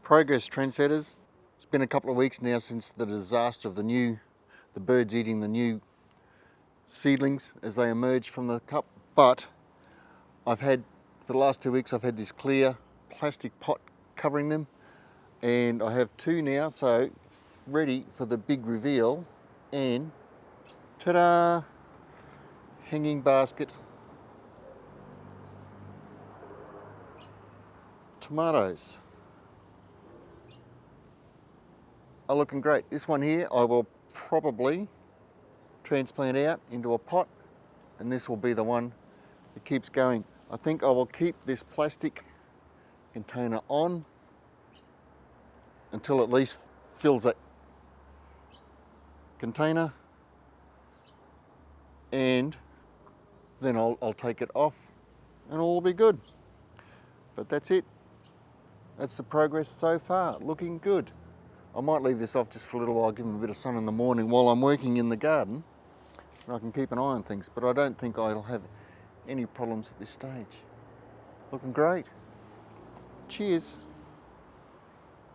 Progress trendsetters. It's been a couple of weeks now since the disaster of the birds eating the new seedlings as they emerge from the cup. But for the last 2 weeks, I've had this clear plastic pot covering them, and I have two now, so ready for the big reveal. And ta-da! Hanging basket tomatoes are looking great. This one here I will probably transplant out into a pot, and this will be the one that keeps going. I think I will keep this plastic container on until at least fills that container, and then I'll take it off and all will be good. But that's it. That's the progress so far, looking good. I might leave this off just for a little while, give them a bit of sun in the morning while I'm working in the garden, and I can keep an eye on things, but I don't think I'll have any problems at this stage. Looking great. Cheers.